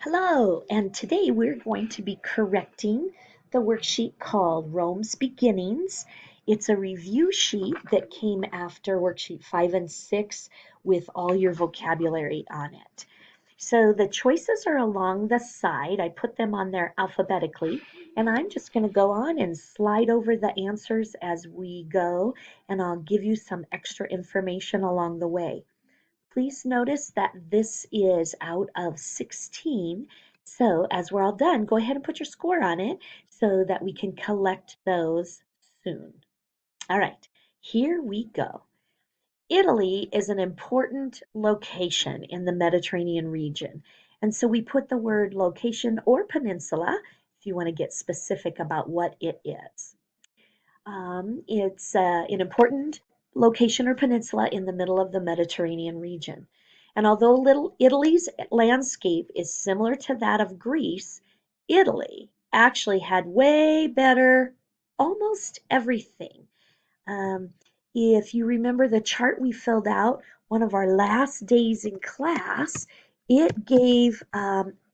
Hello, and today we're going to be correcting the worksheet called Rome's Beginnings. It's a review sheet that came after worksheet 5 and 6 with all your vocabulary on it. So the choices are along the side. I put them on there alphabetically, and I'm just going to go on and slide over the answers as we go, and I'll give you some extra information along the way. Please notice that this is out of 16. So as we're all done, go ahead and put your score on it so that we can collect those soon. All right, here we go. Italy is an important location in the Mediterranean region. And so we put the word location or peninsula if you want to get specific about what it is. It's an important location or peninsula in the middle of the Mediterranean region. And although Little Italy's landscape is similar to that of Greece, Italy actually had way better almost everything. Um, if you remember the chart we filled out one of our last days in class, it gave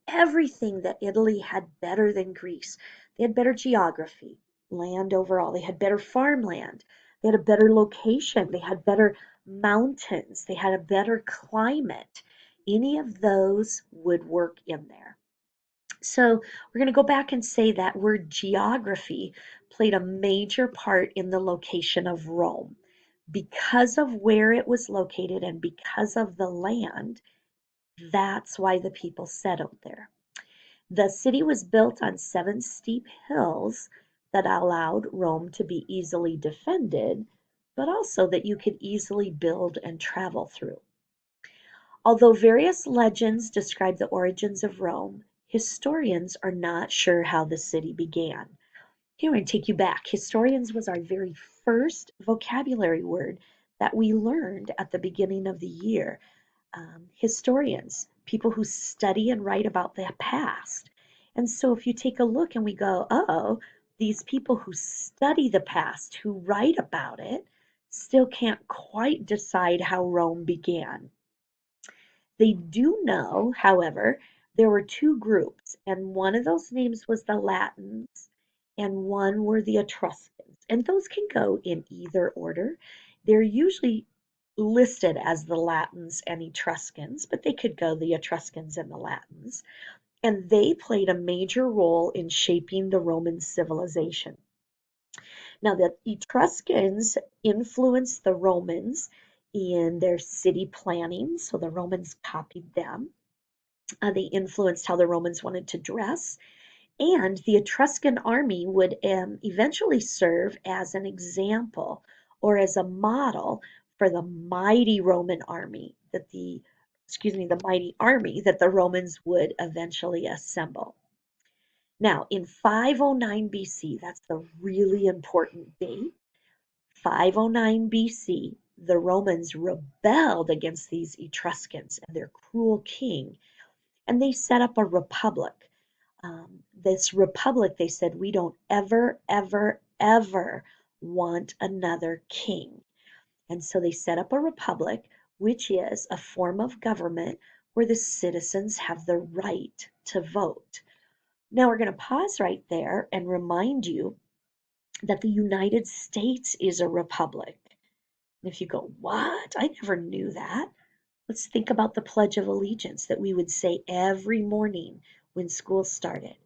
everything that Italy had better than Greece. They had better geography, land overall. They had better farmland. They had a better location. They had better mountains. They had a better climate. Any of those would work in there. So we're going to go back and say that word geography played a major part in the location of Rome. Because of where it was located and because of the land, that's why the people settled there. The city was built on 7 steep hills that allowed Rome to be easily defended, but also that you could easily build and travel through. Although various legends describe the origins of Rome, historians are not sure how the city began. Here, I'm going to take you back. Historians was our very first vocabulary word that we learned at the beginning of the year. Historians, people who study and write about the past. And so if you take a look and we go, oh, these people who study the past, who write about it, still can't quite decide how Rome began. They do know, however, there were two groups, and one of those names was the Latins, and one were the Etruscans. And those can go in either order. They're usually listed as the Latins and Etruscans, but they could go the Etruscans and the Latins. And they played a major role in shaping the Roman civilization. Now, the Etruscans influenced the Romans in their city planning, so the Romans copied them. They influenced how the Romans wanted to dress, and the Etruscan army would eventually serve as an example or as a model for the mighty Roman army the mighty army that the Romans would eventually assemble. Now, in 509 BC, that's the really important date. 509 BC, the Romans rebelled against these Etruscans and their cruel king, and they set up a republic. This republic, they said, we don't ever, ever, ever want another king. And so they set up a republic, which is a form of government where the citizens have the right to vote. Now we're going to pause right there and remind you that the United States is a republic. And if you go, what? I never knew that. Let's think about the Pledge of Allegiance that we would say every morning when school started.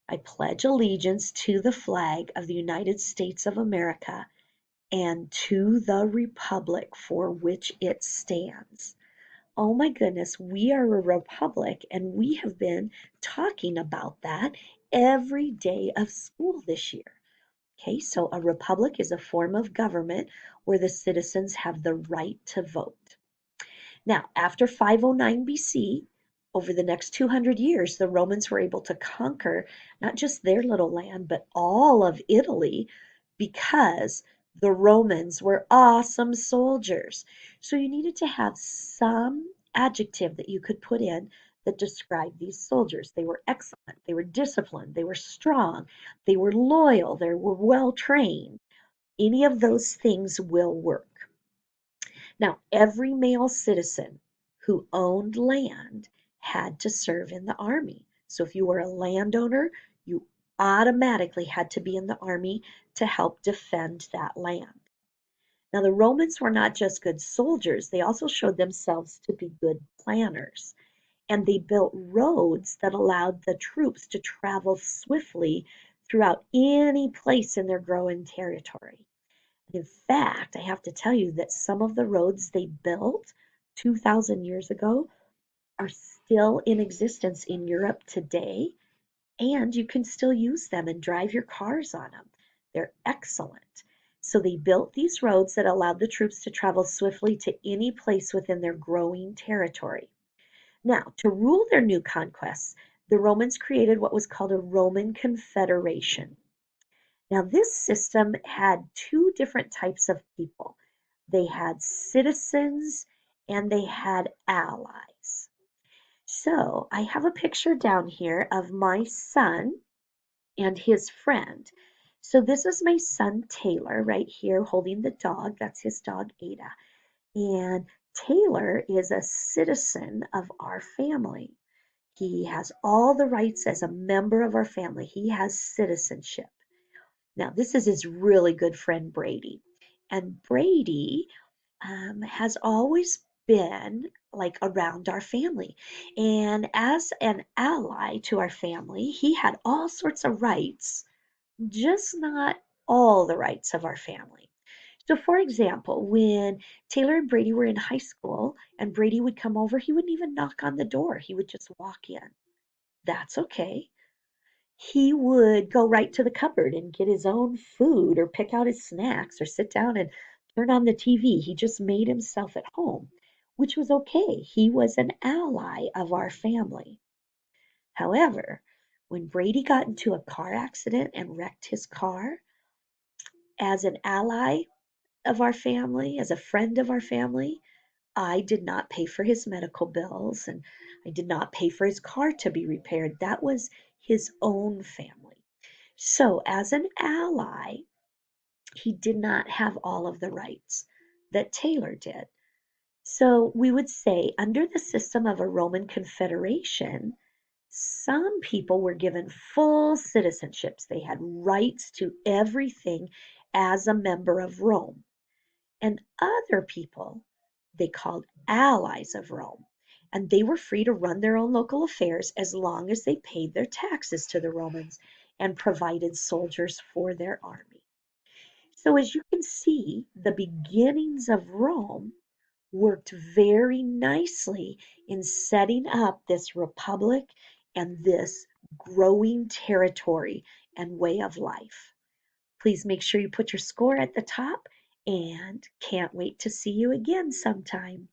I pledge allegiance to the flag of the United States of America and to the republic for which it stands. Oh my goodness, we are a republic, and we have been talking about that every day of school this year. Okay, so a republic is a form of government where the citizens have the right to vote. Now, after 509 BC, over the next 200 years, the Romans were able to conquer not just their little land, but all of Italy because the Romans were awesome soldiers. So you needed to have some adjective that you could put in that described these soldiers. They were excellent, they were disciplined, they were strong, they were loyal, they were well trained. Any of those things will work. Now, every male citizen who owned land had to serve in the army. So if you were a landowner, you automatically had to be in the army to help defend that land. Now, the Romans were not just good soldiers, they also showed themselves to be good planners. And they built roads that allowed the troops to travel swiftly throughout any place in their growing territory. In fact, I have to tell you that some of the roads they built 2,000 years ago are still in existence in Europe today, and you can still use them and drive your cars on them. They're excellent. So they built these roads that allowed the troops to travel swiftly to any place within their growing territory. Now, to rule their new conquests, the Romans created what was called a Roman confederation. Now, this system had two different types of people. They had citizens and they had allies. So I have a picture down here of my son and his friend. So this is my son Taylor right here holding the dog. That's his dog Ada. And Taylor is a citizen of our family. He has all the rights as a member of our family. He has citizenship. Now, this is his really good friend Brady. And Brady has always been like around our family. And as an ally to our family, he had all sorts of rights, just not all the rights of our family. So, for example, when Taylor and Brady were in high school and Brady would come over, he wouldn't even knock on the door, he would just walk in. That's okay. He would go right to the cupboard and get his own food or pick out his snacks or sit down and turn on the TV. He just made himself at home, which was okay. He was an ally of our family. However, when Brady got into a car accident and wrecked his car, as an ally of our family, as a friend of our family, I did not pay for his medical bills and I did not pay for his car to be repaired. That was his own family. So, as an ally, he did not have all of the rights that Taylor did. So, we would say, under the system of a Roman confederation, some people were given full citizenships. They had rights to everything as a member of Rome. And other people they called allies of Rome. And they were free to run their own local affairs as long as they paid their taxes to the Romans and provided soldiers for their army. So, as you can see, the beginnings of Rome worked very nicely in setting up this republic and this growing territory and way of life. Please make sure you put your score at the top and can't wait to see you again sometime.